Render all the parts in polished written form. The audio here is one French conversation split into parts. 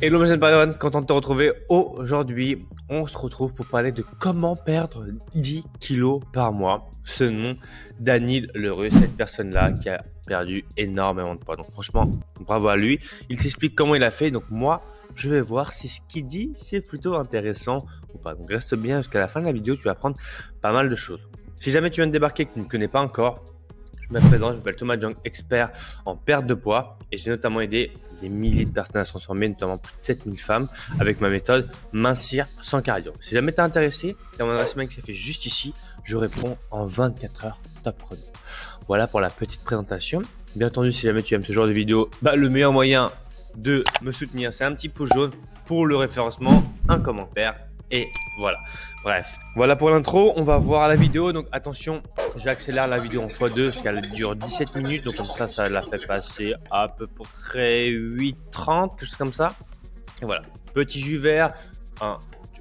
Hello mes jeunes Padawan, content de te retrouver. Aujourd'hui, on se retrouve pour parler de comment perdre 10 kilos par mois. Ce nom d'Anil Lereux, cette personne-là qui a perdu énormément de poids. Donc franchement, bravo à lui. Il t'explique comment il a fait. Donc moi, je vais voir si ce qu'il dit, c'est plutôt intéressant ou pas. Donc reste bien jusqu'à la fin de la vidéo, tu vas apprendre pas mal de choses. Si jamais tu viens de débarquer et que tu ne me connais pas encore, je me présente, je m'appelle Thomas Jung, expert en perte de poids et j'ai notamment aidé des milliers de personnes à se transformer, notamment plus de 7000 femmes avec ma méthode mincir sans cardio. Si jamais tu es intéressé, tu as mon adresse mail qui s'affiche juste ici, je réponds en 24 heures top chrono. Voilà pour la petite présentation. Bien entendu, si jamais tu aimes ce genre de vidéo, le meilleur moyen de me soutenir, c'est un petit pouce jaune pour le référencement, un commentaire et voilà. Bref, voilà pour l'intro, on va voir la vidéo, donc attention, j'accélère la vidéo en x2 parce qu'elle dure 17 minutes, donc comme ça la fait passer à peu près 8h30, quelque chose comme ça. Et voilà, petit jus vert,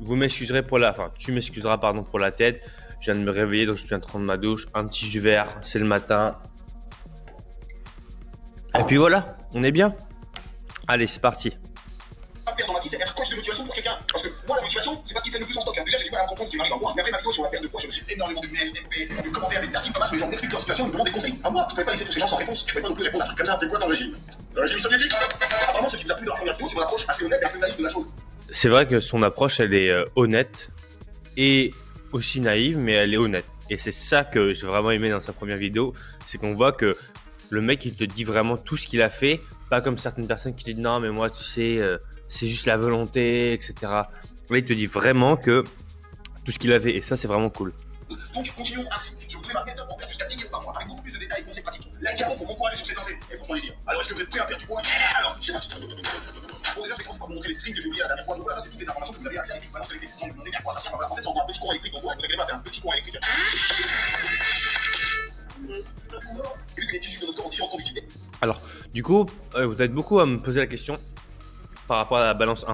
vous m'excuserez pour tu m'excuseras pardon pour la tête, je viens de me réveiller donc je viens de prendre ma douche, un petit jus vert, c'est le matin. Et puis voilà, on est bien. Allez, c'est parti. Dans ma vie, c'est être coach de motivation pour quelqu'un. Parce que moi, la motivation, c'est pas ce qui traîne le plus en stock. Déjà, j'ai des récompenses qui m'arrivent à moi. Mais après ma vidéo sur la perte de poids, j'ai reçu énormément de mails, de commentaires, d'articles comme ça, où les gens m'expliquent leur situation, ils me demandent des conseils. À moi, je pouvais pas laisser tous ces gens sans réponse. Je pouvais pas non plus répondre à un truc comme ça. C'est quoi dans le régime? Le régime soviétique? Apparemment, ce qui vous a plu dans la première vidéo, c'est mon approche assez honnête et un peu naïve de la chose. C'est vrai que son approche, elle est honnête et aussi naïve, mais elle est honnête. Et c'est ça que j'ai vraiment aimé dans sa première vidéo, c'est qu'on voit que le mec, il te dit vraiment tout ce qu'il a fait, pas comme certaines personnes qui te disent non, mais moi, tu sais, c'est juste la volonté, etc. Là, il te dit vraiment que tout ce qu'il a fait, et ça, c'est vraiment cool. Donc, continuons ainsi. Je vous donne ma méthode pour perdre jusqu'à 10 kg par mois, avec beaucoup plus de détails et conseils pratiques. Là également, pour m'encourager sur cette lancée et pour les dire. Alors, est-ce que vous êtes prêts à perdre du poids? Alors, c'est parti. Bon, déjà, je vais commencer par vous montrer les strings que j'ai oublié à la dernière fois. Donc, voilà, ça, c'est toutes les informations que vous avez accès à l'électrique. Maintenant, sur l'électrique, j'en ai demandé à quoi ça sert. Voilà, en fait, c'est encore un petit courant électrique. Donc, vous ne regardez pas, c'est un petit courant électrique. Vu que les tissus de notre corps ont différentes conductivités. Alors, du coup, vous êtes beaucoup à me poser la question par rapport à la balance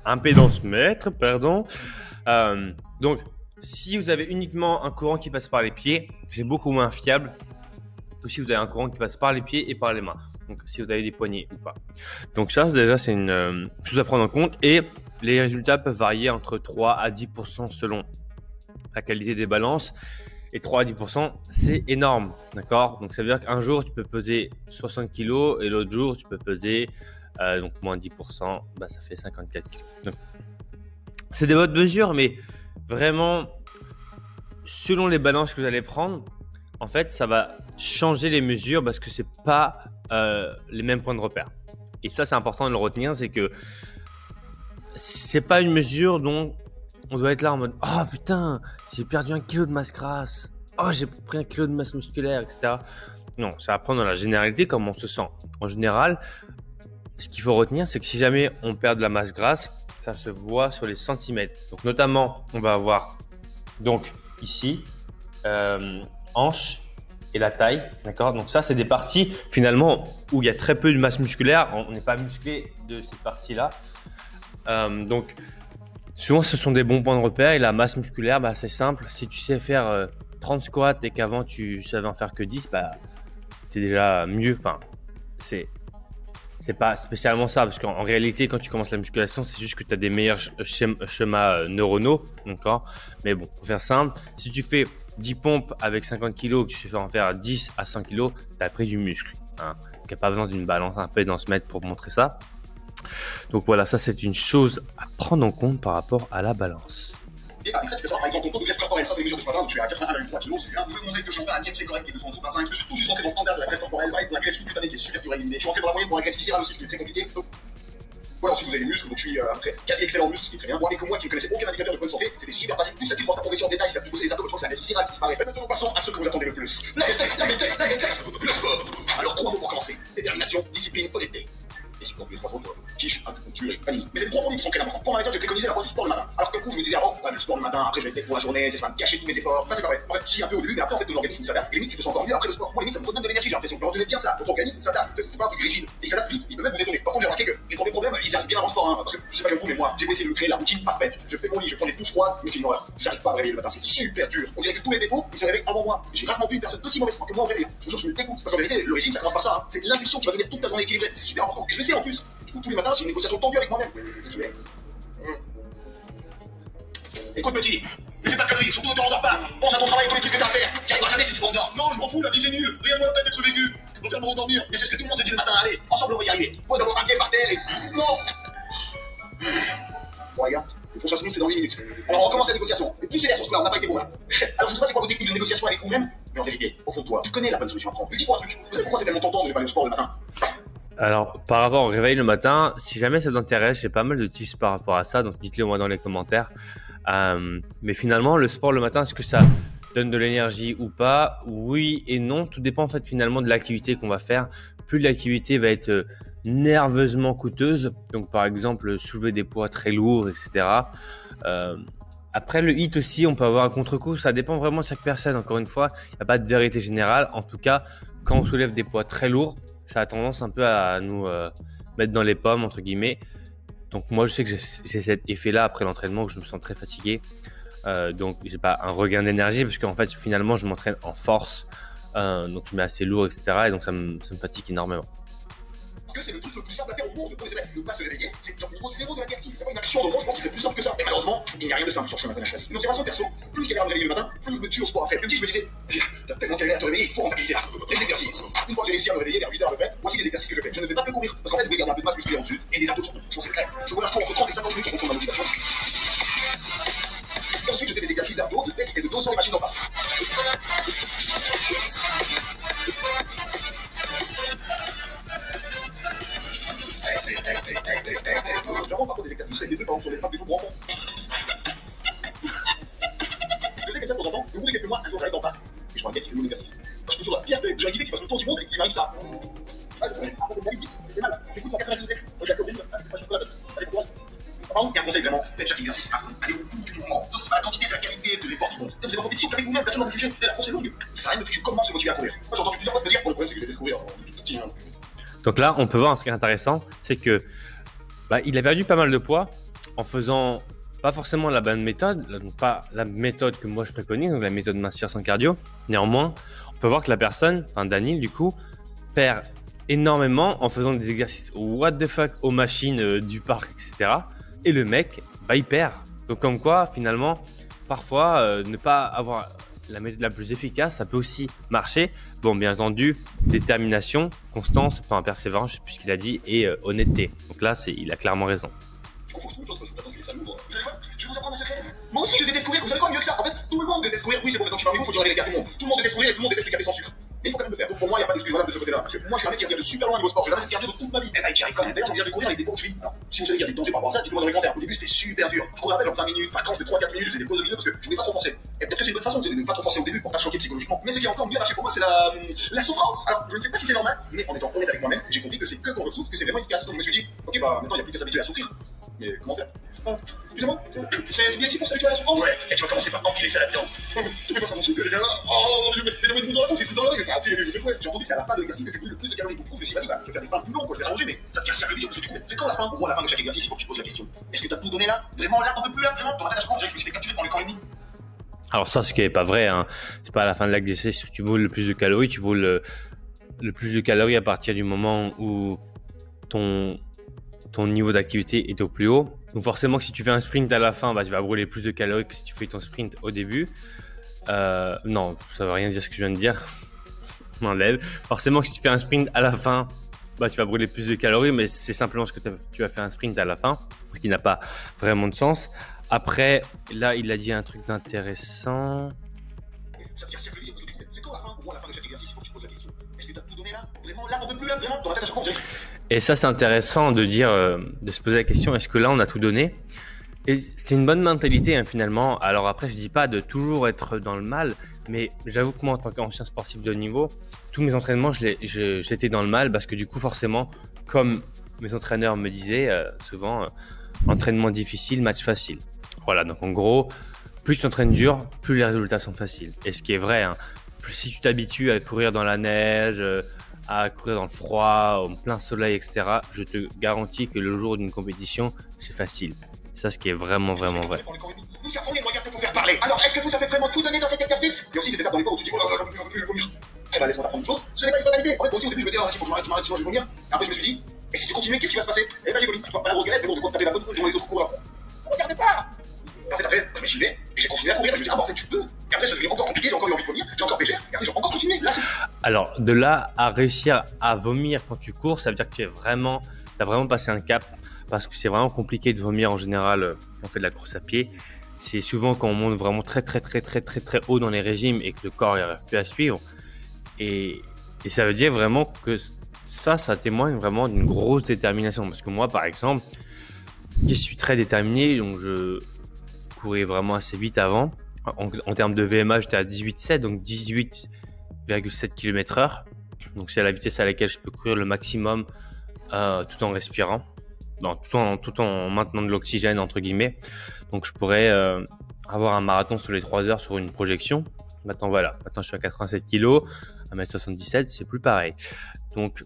impédance mètre, pardon. Donc, si vous avez uniquement un courant qui passe par les pieds, c'est beaucoup moins fiable que si vous avez un courant qui passe par les pieds et par les mains. Donc, si vous avez des poignets ou pas. Donc, ça, déjà, c'est une chose à prendre en compte. Et les résultats peuvent varier entre 3 à 10% selon la qualité des balances. Et 3 à 10%, c'est énorme, d'accord? Donc, ça veut dire qu'un jour, tu peux peser 60 kg et l'autre jour, tu peux peser donc moins 10%, ça fait 54 kg. Donc, c'est des bonnes mesures, mais vraiment, selon les balances que vous allez prendre, en fait, ça va changer les mesures parce que c'est pas les mêmes points de repère. Et ça, c'est important de le retenir, c'est que c'est pas une mesure dont on doit être là en mode « Oh putain, j'ai perdu 1 kg de masse grasse. Oh, j'ai pris 1 kg de masse musculaire, etc. » Non, ça va prendre dans la généralité comme on se sent. En général, ce qu'il faut retenir, c'est que si jamais on perd de la masse grasse, ça se voit sur les centimètres. Donc notamment, on va avoir donc ici, hanche et la taille. D'accord. Donc ça, c'est des parties finalement où il y a très peu de masse musculaire. On n'est pas musclé de cette partie-là. Donc souvent, ce sont des bons points de repère. Et la masse musculaire, c'est simple. Si tu sais faire 30 squats et qu'avant tu savais en faire que 10, tu es déjà mieux. Enfin, c'est pas spécialement ça, parce qu'en réalité, quand tu commences la musculation, c'est juste que tu as des meilleurs schémas neuronaux. D'accord. Mais bon, pour faire simple, si tu fais 10 pompes avec 50 kg, que tu fais en faire 10 à 100 kg, tu as pris du muscle. Donc, il n'y a pas besoin d'une balance un peu dans ce mètre pour montrer ça. Donc voilà, ça c'est une chose à prendre en compte par rapport à la balance. Et avec ça, tu peux savoir par exemple ton taux de graisse corporelle. Ça, c'est les mesures de ce matin. Donc, je suis à 81,3 kg. C'est bien. Je vais montrer que je suis en train à c'est correct, qui est 225. Je suis tout juste rentré dans le standard de la graisse corporelle. Pareil pour la graisse sous-cutanée qui est super dure à éliminer. Je suis rentré dans la moyenne pour la graisse viscérale aussi, ce qui est très compliqué. Voilà, ensuite vous avez les muscles. Donc, je suis après quasi excellent en muscles, ce qui est très bien. Moi, et que moi qui ne connaissais aucun indicateur de bonne santé, c'était super pratique. Plus cette pour progression en détail, si tu as pu poser les abdos, je crois que c'est la graisse viscérale qui disparaît. Maintenant, passons à ce que vous attendez le plus. Le sport. Alors, 3 mots pour commencer. Détermination, discipline, honnêteté. Et si pour plus 3 autres, quiche, acupuncture et panier. Mais c'est 3 points qui sont très importants. Pour ma méthode, j'ai préconisé la voie du sport le matin. Alors que du coup, je me disais avant, le sport le matin, après je vais être pour la journée, ça va me gâcher tous mes efforts. Ça, c'est pas vrai. En fait, si un peu au début, mais après, en fait, ton organisme s'adapte. Et limite, tu te sens encore mieux après le sport. Moi, limite, ça me redonne de l'énergie, j'ai l'impression. Alors, retenez bien ça. Votre organisme s'adapte. C'est pas un truc rigide. Et il s'adapte vite. Il peut même vous étonner. Par contre, j'ai remarqué que les premiers problèmes, ils arrivent bien avant le sport, parce que je sais pas comme vous, mais moi, j'ai essayé de créer la routine parfaite. Je fais mon lit, je prends des douches froides, mais c'est une horreur. J'arrive pas à me réveiller le matin. C'est super dur. On dirait que tous mes défauts, ils se réveillent avant moi. J'ai rarement vu une personne aussi mauvaise que moi en réveil. Je vous jure, je me dégoûte. Parce qu'en vérité, le régime, ça commence par ça. C'est l'impulsion qui va venir toute ta journée équilibrée. C'est super important. Et je le sais en plus. coup, tous les matins, c'est une négociation tendue avec moi-même. Écoute, petit, ne fais pas de conneries, surtout ne te rendors pas. Pense à ton travail et tous les trucs que t'as à faire. T'y arriveras jamais si tu t'endors. Non, je m'en fous, la vie c'est nul. Rien ne vaut la peine d'être vécu. Je préfère me rendormir. Et c'est ce que tout le monde se dit le matin. Allez, ensemble on va y arriver. Pose d'abord un pied par terre et. Non. Bon, regarde, le prochain sprint c'est dans 8 minutes. Alors on recommence la négociation. Mais plus sévère sur ce coup-là, on n'a pas été bon là. Alors je sais pas c'est quoi vos techniques de négociation avec vous-même, mais en vérité, au fond de toi, tu connais la bonne solution à prendre. Dis-moi un truc. Vous savez pourquoi c'est tellement tentant de ne pas aller au sport le matin? Alors, par rapport au réveil le matin, si jamais ça t'intéresse, j'ai pas mal de tips par rapport à ça, donc dites-le moi dans les commentaires. Mais finalement, le sport le matin, est-ce que ça donne de l'énergie ou pas? Oui et non, tout dépend en fait finalement de l'activité qu'on va faire. Plus l'activité va être nerveusement coûteuse, donc par exemple soulever des poids très lourds, etc. Après le HIIT aussi, on peut avoir un contre-coup, ça dépend vraiment de chaque personne. Encore une fois, il n'y a pas de vérité générale. En tout cas, quand on soulève des poids très lourds, ça a tendance un peu à nous mettre dans les pommes, entre guillemets. Donc moi, je sais que j'ai cet effet-là après l'entraînement où je me sens très fatigué. Donc, j'ai pas un regain d'énergie parce qu'en fait, finalement, je m'entraîne en force. Donc, je mets assez lourd, etc. Et donc, ça me fatigue énormément. Parce que c'est le truc le plus simple à faire au monde de tous les élèves. Ne pas se réveiller, c'est genre niveau zéro de la carte. C'est pas une action de monde, je pense que c'est plus simple que ça. Et malheureusement, il n'y a rien de simple sur ce chemin qu'on a choisi. Une observation perso, plus je galère à me réveiller le matin, plus je me tue au sport après. Plus je me disais, t'as tellement galéré à te réveiller, il faut rentabiliser les exercices. Une fois que j'ai réussi à me réveiller vers 8 h à peu près, voici les exercices que je fais. Je ne fais pas que courir, parce qu'en fait, je voulais garder un peu de masse musculaire en dessus et des abdos sur. Je pense que c'est clair. Je roule un tour entre 30 et 50 minutes en fonction de ma motivation. Ensuite, je fais des exercices d'abdos, de tête et de dos sur les machines en face. Je rentre parfois des exercices, je fais des trucs par exemple sur les frappes des joues pour enfants. Je fais comme ça de temps en temps, au bout de quelques mois, un jour j'arrive en bas et je regarde mon exercice. Parce que toujours la fierté, j'ai un guidé qui passe le tour du monde et qui m'arrive ça. Ah, c'est magnifique, c'est mal. Du coup, 186 degrés. Regarde la copine, pas sur la tête. Allez, pour toi. Par contre, il y a un conseil vraiment, faites chaque exercice à fond, allez au bout du mouvement. Tout ce qui va la quantité, c'est la qualité de l'effort qui compte. Vous avez en compétition avec vous-même, personne ne va vous juger. La course est longue. Ça sert à rien de comment se motiver à courir. Moi, j'ai entendu plusieurs fois me dire, bon, le problème, c'est que je déteste courir. Donc là, on peut voir un truc intéressant, c'est que il a perdu pas mal de poids en faisant pas forcément la bonne méthode, donc pas la méthode que moi je préconise, donc la méthode mincir sans cardio. Néanmoins, on peut voir que la personne, enfin Daniel du coup, perd énormément en faisant des exercices what the fuck aux machines du parc, etc. Et le mec, il perd. Donc comme quoi, finalement, parfois, ne pas avoir la méthode la plus efficace, ça peut aussi marcher. Bon, bien entendu, détermination, constance, enfin persévérance, je sais plus ce qu'il a dit, et honnêteté. Donc là, il a clairement raison. Vous savez quoi? Je vais vous apprendre un secret. Moi aussi, je déteste courir. Vous savez quoi, mieux que ça? En fait, tout le monde déteste courir. Oui, c'est bon, maintenant que je suis parmi vous, faut que je réveille tout le monde. Tout le monde déteste courir et tout le monde déteste le café sans sucre. Mais il faut quand même le faire. Donc pour moi, il n'y a pas d'excuse valable de ce côté-là. Parce que moi, je suis un mec qui regarde de super loin niveau sport. J'ai jamais fait de cardio de toute ma vie. Eh ben, j'y arrive quand même. D'ailleurs, j'en viens de courir avec des pots que je vis. Alors, si vous savez qu'il y a des dangers par rapport à ça, dites-moi dans les commentaires. Au début, c'était super dur. Je courais à peine en 20 minutes, par tranche de 3-4 minutes, je faisais des pauses de milieu parce que je voulais pas trop forcer. Et peut-être que c'est une bonne façon, c'est de ne pas trop forcer au début pour pas choquer psychologiquement. Mais ce qui est encore mieux marché pour moi, c'est la souffrance. Alors, je ne sais pas si c'est normal, mais en étant honnête avec moi-même, j'ai compris que c'est que quand je souffre que c'est vraiment efficace. Donc je me suis dit, ok, maintenant, il n'y a plus qu'à s'habituer à souffrir. Mais comment faire? Excusez-moi, c'est bien ici pour s'habituer à la souffrance? Ouais, et tu vas commencer par empiler ça là-dedans. Tu mets pas ça dans son cul, les gars. Oh, je vais mettre une dans la bouche, c'est tout dans la gueule. J'ai entendu que c'est à la fin de l'exercice que tu brûles le plus de calories. Donc, je me suis dit, vas-y, je vais faire des fins plus longues, je vais rallonger, mais ça te casse le vision parce que tu cours. C'est quand la fin? Ou à la fin de chaque exercice, il faut que tu poses la question. Est-ce que tu as tout donné là? Vraiment là, t'en peux plus là? Vraiment? T'en as déjà je me suis fait capturer par le camp ennemi. Alors ça, ce qui n'est pas vrai, hein. C'est pas à la fin de l'exercice où tu brûles le plus de calories, tu brûles le plus de calories à partir du moment où ton niveau d'activité est au plus haut. Donc forcément que si tu fais un sprint à la fin, tu vas brûler plus de calories que si tu fais ton sprint au début. Non, ça ne veut rien dire ce que je viens de dire. On enlève. Forcément que si tu fais un sprint à la fin, tu vas brûler plus de calories, mais c'est simplement parce que tu as fait un sprint à la fin, ce qui n'a pas vraiment de sens. Après, là, il a dit un truc d'intéressant. Ça te casse le vision parce que tu cours. C'est quand la fin? Ou à la fin de chaque exercice, il faut que tu poses la question. Est-ce que tu as tout donné là? Vraiment là, t'en peux plus là? Vraiment? Dans la tête à chaque fois, Et ça, c'est intéressant de dire, de se poser la question, est-ce que là, on a tout donné? Et c'est une bonne mentalité, hein, finalement. Alors après, je dis pas de toujours être dans le mal, mais j'avoue que moi, en tant qu'ancien sportif de haut niveau, tous mes entraînements, j'étais dans le mal parce que du coup, forcément, comme mes entraîneurs me disaient souvent, entraînement difficile, match facile. Voilà, donc en gros, plus tu t'entraînes dur, plus les résultats sont faciles. Et ce qui est vrai, hein, si tu t'habitues à courir dans la neige, à courir dans le froid, en plein soleil, etc., je te garantis que le jour d'une compétition, c'est facile. C'est ça ce qui est vraiment, vraiment vrai. Nous avons les moyens de vous faire parler. Alors, est-ce que vous avez vraiment tout donné dans cet exercice? Il y a aussi cette étape dans les fois où tu dis, oh là là, j'en peux plus, je vais vomir. Eh ben, laisse-moi t'apprendre une chose. Ce n'est pas une banalité. En fait, moi aussi, au début, je me disais, il faut que je m'arrête, sinon je vais vomir. Après, je me suis dit, Et si tu continues, qu'est-ce qui va se passer? Eh ben, j'ai vomi. Toi, pas la grosse galette, mais bon, de quoi taper la bonne devant les autres coureurs. Regardez pas! En fait, après, je me suis levé et j'ai continué à courir. Je me dis, ah, bah, en fait, tu peux. Et après, ça devient encore compliqué, j'ai encore eu envie de vomir, j'ai encore pêché, et après, j'ai encore continué. Là, alors, de là à réussir à vomir quand tu cours, ça veut dire que tu as vraiment passé un cap, parce que c'est vraiment compliqué de vomir en général quand on fait de la course à pied. C'est souvent quand on monte vraiment très haut dans les régimes et que le corps n'arrive plus à suivre. Et ça veut dire vraiment que ça témoigne vraiment d'une grosse détermination. Parce que moi, par exemple, je suis très déterminé, donc je courais vraiment assez vite avant. En termes de VMA, j'étais à 18,7, donc 18,7 km/h. Donc c'est la vitesse à laquelle je peux courir le maximum tout en respirant, tout en maintenant de l'oxygène entre guillemets. Donc je pourrais avoir un marathon sur les 3 heures sur une projection. Maintenant voilà, maintenant je suis à 87 kg, 1m77, c'est plus pareil. Donc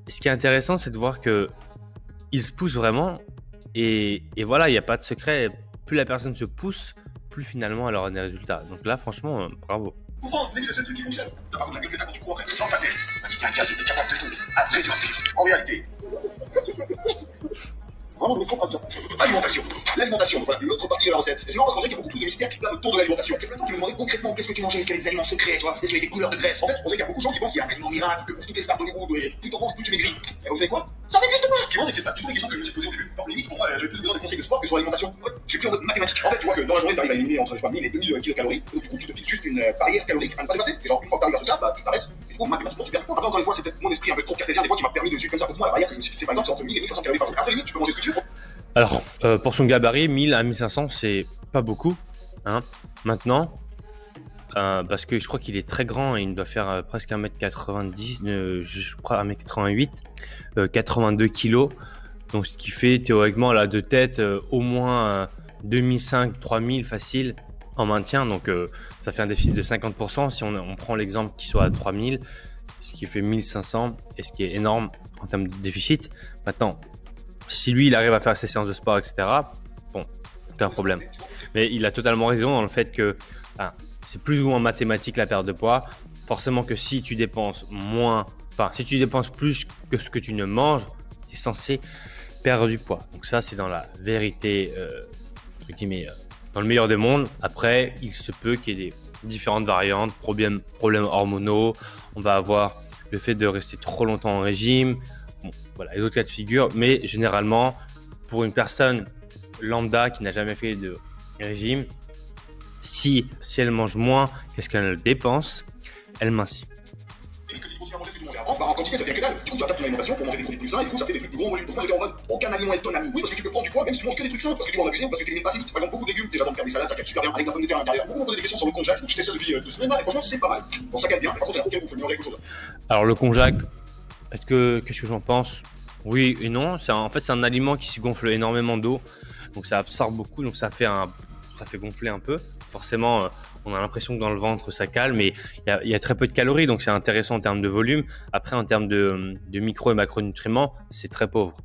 ce qui est intéressant, c'est de voir que il se pousse vraiment et voilà, il n'y a pas de secret. Plus la personne se pousse, plus finalement elle aura des résultats. Donc là, franchement, bravo. pourtant, vous avez le seul truc qui fonctionne. Par exemple, la gueule que t'as quand tu cours, sans ta tête. Si t'es un gars qui est capable de tout, après tu en réalité. Vraiment, il faut pas dire. Alimentation. L'alimentation, voilà, l'autre partie de la recette. Et c'est marrant parce qu'on dirait qu'il y a beaucoup plus de mystères qui planent autour de l'alimentation. Il y a plein de gens qui me demandaient concrètement qu'est-ce que tu mangeais, est-ce qu'il y a des aliments secrets, tu vois, est-ce qu'il y a des couleurs de graisse. En fait, on dirait qu'il y a beaucoup de gens qui pensent qu'il y a un aliment miracle, que pour toutes les stars d'Hollywood, plus t'en manges, plus tu maigris. Et vous savez quoi? Ça n'existe pas. Ce qui est c'est que c'est pas du tout les questions que je me suis posées au début. Par limite, pour moi, j'avais plus besoin de conseils de sport que sur l'alimentation. J'ai pris en mode mathématique. En fait, tu vois que dans la journée, t'arrives à éliminer entre, je sais pas, 1000 et 2000 kilocalories. Donc, du coup, tu te fixes juste une barrière calorique à ne pas dépasser. Et genre, une fois que t'arrives à ça, bah, tu t'arrêtes. Et du coup, mathématiquement, tu perds tout. Après, encore une fois, c'est peut-être mon esprit un peu trop cartésien, des fois, qui m'a permis de suivre comme ça. Pour moi, la barrière que je me suis fixée, par exemple, c'est entre 1000 et 1500 calories par jour. Après, limite, tu peux manger ce que tu veux. Alors, pour son gabarit, 1000 à 1500, c'est pas beaucoup. Hein. Maintenant, parce que je crois qu'il est très grand et il doit faire presque 1m90, je crois 1m88, 82 kg. Donc, ce qui fait théoriquement là de tête au moins 2500-3000 facile en maintien. Donc, ça fait un déficit de 50%. Si on prend l'exemple qui soit à 3000, ce qui fait 1500 et ce qui est énorme en termes de déficit. Maintenant, si lui, il arrive à faire ses séances de sport, etc., bon, aucun problème. Mais il a totalement raison dans le fait que c'est plus ou moins mathématique la perte de poids. Forcément que si tu dépenses si tu dépenses plus que ce que tu ne manges, tu es censé perdre du poids. Donc ça, c'est dans la vérité, dans le meilleur des mondes. Après, il se peut qu'il y ait des différentes variantes, problèmes hormonaux. On va avoir le fait de rester trop longtemps en régime. Bon, voilà, les autres cas de figure, mais généralement, pour une personne lambda qui n'a jamais fait de régime, si elle mange moins qu'est-ce qu'elle dépense, elle mincit. En quantité, ça vient que dalle. Du coup, tu adaptes ton alimentation pour manger des produits plus sains et du coup, ça fait des trucs plus gros. Moi, j'étais en mode aucun aliment est ton ami. Oui, parce que tu peux prendre du poids même si tu manges que des trucs sains, parce que tu vas en abuser, parce que tu élimines pas assez vite. Par exemple, beaucoup de légumes, déjà, donc faire des salades, ça capte super bien avec la pomme de terre à l'intérieur. Beaucoup m'ont posé des questions sur le konjac, je testé ça depuis 2 semaines là, et franchement, c'est pas mal. Bon, ça capte bien, mais par contre, c'est ok, vous faut quelque chose. Alors, le konjac, qu'est-ce que j'en pense? Oui et non. En fait, c'est un aliment qui se gonfle énormément d'eau, donc ça absorbe beaucoup, donc ça fait gonfler un peu. Forcément, on a l'impression que dans le ventre ça cale, mais il y a très peu de calories, donc c'est intéressant en termes de volume. Après, en termes de micro et macronutriments, c'est très pauvre.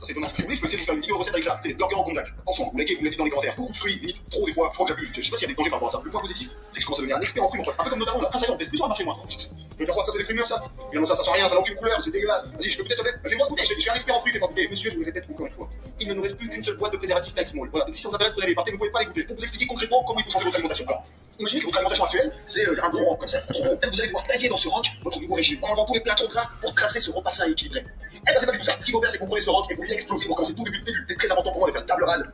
C'est dommage. Si vous voulez, je peux essayer de faire une vidéo recette avec ça. C'est des burgers en konjac. Ensemble, vous mettez dans les commentaires. Beaucoup de fruits, limite, trop des fois, je crois que j'abuse. Je sais pas s'il y a des dangers par rapport à ça. Le point positif, c'est que je commence à devenir un expert en fruits, mon pote. Un peu comme notamment là. Ah, ça y est, on baisse plus sur le marché, moi. Je vais faire quoi? Ça, c'est des fruits mûrs, ça? Finalement, ça sent rien, ça n'a aucune couleur, c'est dégueulasse. Vas-y, je peux goûter, s'il te plaît? Fais-moi goûter, je suis un expert en fruits, fais-moi goûter. Monsieur, je vous le répète encore une fois. Il ne nous reste plus qu'une seule boîte de préservatifs Type Small. Voilà. Donc, si ça vous intéresse, vous allez les partir, vous pouvez pas les goûter. Pour vous expliquer concrètement comment il faut changer votre alimentation. Alors, imaginez que votre alimentation actuelle, c'est un gros roc comme ça. Peut-être vous allez devoir tailler dans ce roc votre nouveau régime, en enlevant tous les plats trop gras pour tracer ce repas sain et équilibré. Eh ben, c'est pas du tout ça. Ce qu'il faut faire, c'est que vous prenez ce roc et vous l'explosez pour commencer tout depuis le début. C'est très important pour moi de faire une table rase.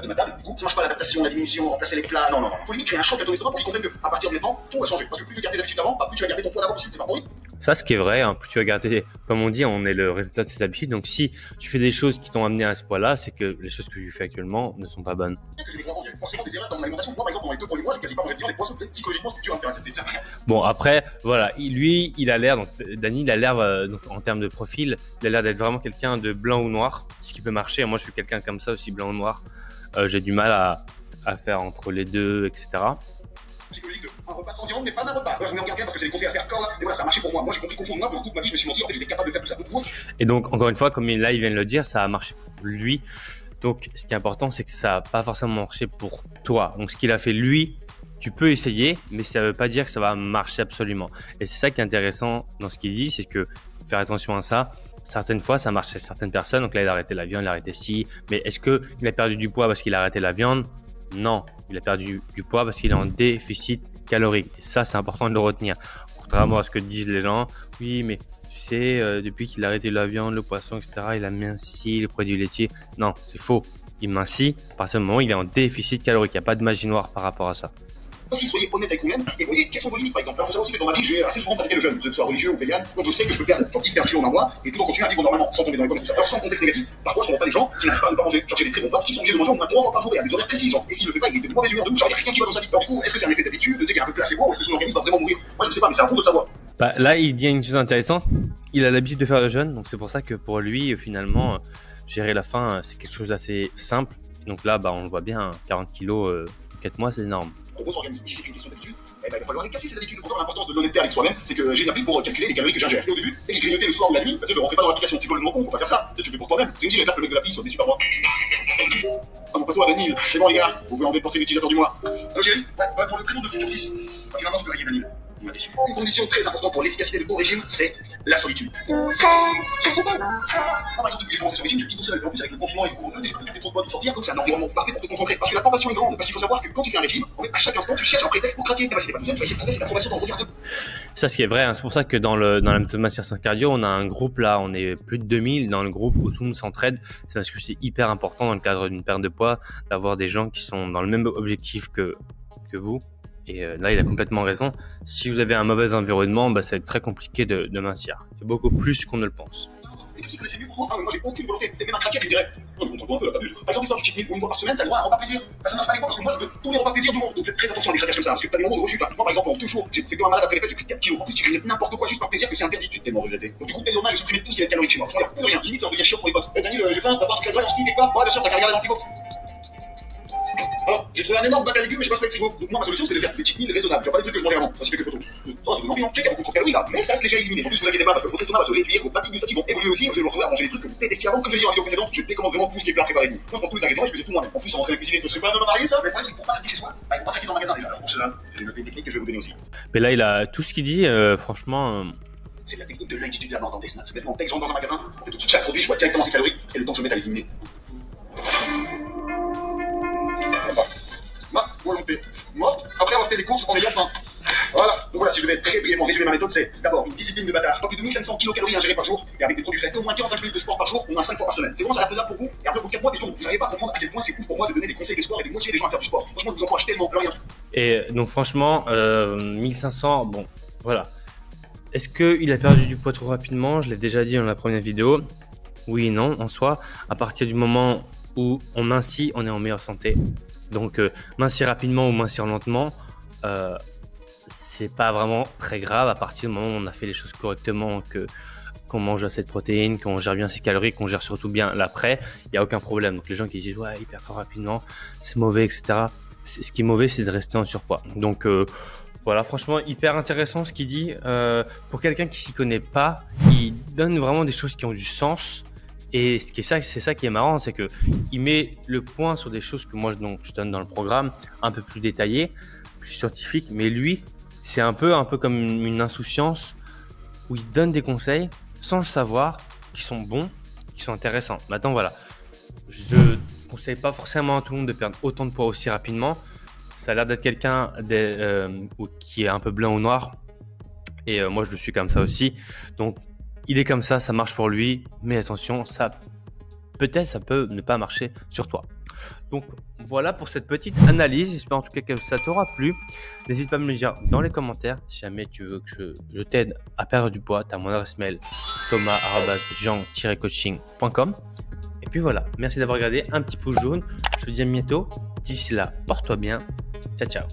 De ma table, du coup, ça marche pas l'adaptation, la diminution, remplacer les plats, non. Faut limite créer un choc à ton estomac pour qu'ils comprennent qu'à partir de maintenant, tout va changer. Parce que plus tu gardes tes habitudes d'avant, plus tu vas garder ton poids d'avant aussi, c'est pas pour lui. Ça, ce qui est vrai, hein, plus tu vas garder, comme on dit, on est le résultat de ses habitudes. Donc, si tu fais des choses qui t'ont amené à ce poids-là, c'est que les choses que tu fais actuellement ne sont pas bonnes. Il y a forcément des erreurs dans mon alimentation. Moi, par exemple, dans les 2 premiers mois, j'ai quasi pas mangé de viande et poisson. Psychologiquement, c'est dur à faire. Bon, après, voilà, lui, il a l'air, donc Dany, il a l'air, donc, en termes de profil, il a l'air d'être vraiment quelqu'un de blanc ou noir, ce qui peut marcher. Moi, je suis quelqu'un comme ça aussi, blanc ou noir. J'ai du mal à faire entre les deux, etc. Psychologique de un repas sans viande n'est pas un repas. Moi, je me regarde bien parce que c'est des conseils assez hardcore là. Et voilà, ça a marché pour moi. Moi, j'ai compris confondre moi pendant toute ma vie. Je me suis menti. En fait, j'étais capable de faire tout ça. Donc, et donc, encore une fois, comme là, il vient de le dire, ça a marché pour lui. Donc, ce qui est important, c'est que ça n'a pas forcément marché pour toi. Donc, ce qu'il a fait lui, tu peux essayer, mais ça ne veut pas dire que ça va marcher absolument. Et c'est ça qui est intéressant dans ce qu'il dit, c'est que faire attention à ça. certaines fois, ça marche chez certaines personnes. Donc là, il a arrêté la viande, il a arrêté ci. Mais est-ce qu'il a perdu du poids parce qu'il a arrêté la viande? Non, il a perdu du poids parce qu'il est en déficit calorique. Et ça, c'est important de le retenir. Contrairement à ce que disent les gens, oui, mais tu sais, depuis qu'il a arrêté la viande, le poisson, etc., il a minci, les produits laitiers. Non, c'est faux. Il mincit à partir du moment où il est en déficit calorique. Il n'y a pas de magie noire par rapport à ça. Aussi, soyez honnête avec vous-même et voyez quelles sont vos limites, par exemple. Alors, il faut savoir aussi que dans ma vie, j'ai assez souvent pratiqué le jeûne, que ce soit religieux ou vegan, donc je sais que je peux perdre 10-15 kilos en un mois et tout en continuant à vivre normalement, sans tomber dans les pommes. Alors, sans contexte négatif, parfois, je ne vois pas des gens qui n'arrivent pas à ne pas manger. Genre, j'ai des très bons potes qui sont obligés de manger au moins 3 fois par jour et à des horaires précis, genre. Et s'il le fait pas, il est de mauvaise humeur de ouf, genre, il n'y a rien qui va dans sa vie. Alors, du coup, est-ce que c'est un effet d'habitude, de dire qu'il est un peu placebo, ou est-ce que son organisme va vraiment mourir? Moi, je ne sais pas, mais c'est à vous de le savoir. Bah, là, il dit une chose intéressante. Il a l'habitude de faire le jeûne, donc c'est pour ça que pour lui, finalement, gérer la faim, c'est quelque chose d'assez simple. Donc là, bah, on le voit bien, 40 kilos en 4 mois, c'est énorme. Pour votre organisme, si c'est une question d'habitude, eh ben, il va falloir les casser ces habitudes. Pourtant, l'importance de l'honnêteté avec soi-même, c'est que j'ai une appli pour calculer les calories que j'ingère. Et au début, dès que j'ai grignoté le soir ou la nuit, tu sais, ne rentrez pas dans l'application. Si vous voulez mon con, faut pas faire ça. Tu fais pour toi-même. C'est une j'espère que le mec de l'appli soit déçu par moi. Ah, mon poteau, Daniel, c'est bon, les gars. Vous pouvez enlever le portrait d'utilisateur du mois. Allô, chérie? Ouais, pour le prénom de futur fils. Bah, finalement, je peux rien, Daniel. Il m'a déçu. Une condition très importante pour l'efficacité de bon régime, c'est la solitude. Moi, par exemple, depuis que j'ai commencé ce régime, je vis tout seul. En plus, avec le confinement et le couvre-feu, j'ai plus trop de poids pour sortir, donc c'est un environnement parfait pour te concentrer. Parce que la tentation est grande. Parce qu'il faut savoir que quand tu fais un régime, en fait, à chaque instant, tu cherches un prétexte pour craquer. Si t'es pas tout seul, tu vas essayer de trouver cette approbation dans le regard de. Ça, ce qui est vrai, hein, c'est pour ça que dans la méthode Mincir sans cardio, on a un groupe là, on est plus de 2000 dans le groupe où tout le monde s'entraide. C'est parce que c'est hyper important dans le cadre d'une perte de poids d'avoir des gens qui sont dans le même objectif que vous. Et là, il a complètement raison. Si vous avez un mauvais environnement, bah, ça va être très compliqué de mincir. C'est beaucoup plus qu'on ne le pense. C'est comme si connaissais mieux pour moi. Ah, moi, j'ai aucune volonté. T'es même un craquet, tu dirais. Oh, mais contrôle un peu, la pas. Par exemple, l'histoire du cheat meal, où une fois par semaine, t'as le droit à un repas plaisir. Bah, ça marche pas avec moi parce que moi, je veux tous les repas plaisir du monde. Donc, faites très attention à des craquages comme ça. Parce que t'as des moments de rechute. Moi, par exemple, en 2 jours, j'ai fait comme un malade après les fêtes, j'ai pris 4 kilos. En plus, tu grignotes n'importe quoi juste par plaisir que c'est interdit. Tu t'es mort rejeté. Donc, du coup, dès le lendemain, j'ai supprimé tout ce qui est calorique chez moi. Je regarde plus rien. Limite, ça devient chiant pour les potes. Daniel, j'ai faim, t'as pas tu on se quelque part. Ouais, bien sûr, t'as qu'à regarder dans le frigo. Alors, j'ai trouvé un énorme bac à légumes, mais j'ai pas trouvé le frigo. Donc, moi, ma solution, c'est de faire des cheat meals raisonnables. J'ai pas des trucs que je mangeais avant. Ça, c'est quelques photos. Ça, c'est de l'ambiance. Check, il y a beaucoup de calories là. Mais ça reste léger à éliminer. En plus, vous inquiétez pas, parce que votre estomac va se réduire, vos papilles gustatives vont évoluer aussi. Vous allez vous retrouver à manger des trucs que vous détestiez avant. Comme je l'ai dit en vidéo précédente, je décommande vraiment tout ce qui est plat préparé. Moi, je prends tous les ingrédients et je faisais tout moi-même. En plus, on rentrait à la cuisine, c'est pas marié ça. Mais le problème, c'est que pour pas craquer chez soi, bah, il faut pas craquer dans le magasin déjà. Alors, pour cela, j'ai une technique que je vais vous donner aussi. Mais là, il a tout ce qu'il dit, franchement. C'est la technique de l'inquiétude de la mort dans Death Note. Maintenant, dès que j'entre dans un magasin, et tout de suite, chaque produit, je vois directement ses calories et le temps que je mets à l'éliminer. Ma volonté morte après avoir fait les courses en ayant faim. Voilà. Donc voilà, si je devais très brièvement résumer ma méthode, c'est d'abord une discipline de bâtard. Pas plus de 1500 kcal ingérés par jour et avec des produits frais. Au moins 45 minutes de sport par jour, au moins 5 fois par semaine. C'est vraiment ça la faisable pour vous. Et après, pour 4 mois, vous n'arrivez pas à comprendre à quel point c'est cool pour moi de donner des conseils de sport et de motiver des gens à faire du sport. Franchement, je vous encourage tellement. Rien. Et donc, franchement, 1500, bon, voilà. Est-ce qu'il a perdu du poids trop rapidement? Je l'ai déjà dit dans la première vidéo. Oui et non, en soi. À partir du moment où on mincit, on est en meilleure santé. Donc, mincir rapidement ou mincir lentement, c'est pas vraiment très grave à partir du moment où on a fait les choses correctement, qu'on mange assez de protéines, qu'on gère bien ses calories, qu'on gère surtout bien l'après, il n'y a aucun problème. Donc les gens qui disent ouais, il perd trop rapidement, c'est mauvais, etc. Ce qui est mauvais, c'est de rester en surpoids. Donc voilà, franchement, hyper intéressant ce qu'il dit. Pour quelqu'un qui s'y connaît pas, il donne vraiment des choses qui ont du sens. Et c'est ça qui est marrant, c'est que il met le point sur des choses que moi je donne dans le programme, un peu plus détaillées, plus scientifiques. Mais lui, c'est un peu comme une insouciance où il donne des conseils sans le savoir, qui sont bons, qui sont intéressants. Maintenant voilà, je ne conseille pas forcément à tout le monde de perdre autant de poids aussi rapidement. Ça a l'air d'être quelqu'un qui est un peu blanc ou noir. Et moi je le suis comme ça aussi. Donc il est comme ça marche pour lui, mais attention, ça peut ne pas marcher sur toi. Donc voilà pour cette petite analyse, j'espère en tout cas que ça t'aura plu. N'hésite pas à me le dire dans les commentaires si jamais tu veux que je t'aide à perdre du poids. Tu as mon adresse mail thomas@jean-coaching.com. Et puis voilà, merci d'avoir regardé, un petit pouce jaune, je te dis à bientôt. D'ici là, porte-toi bien, ciao ciao.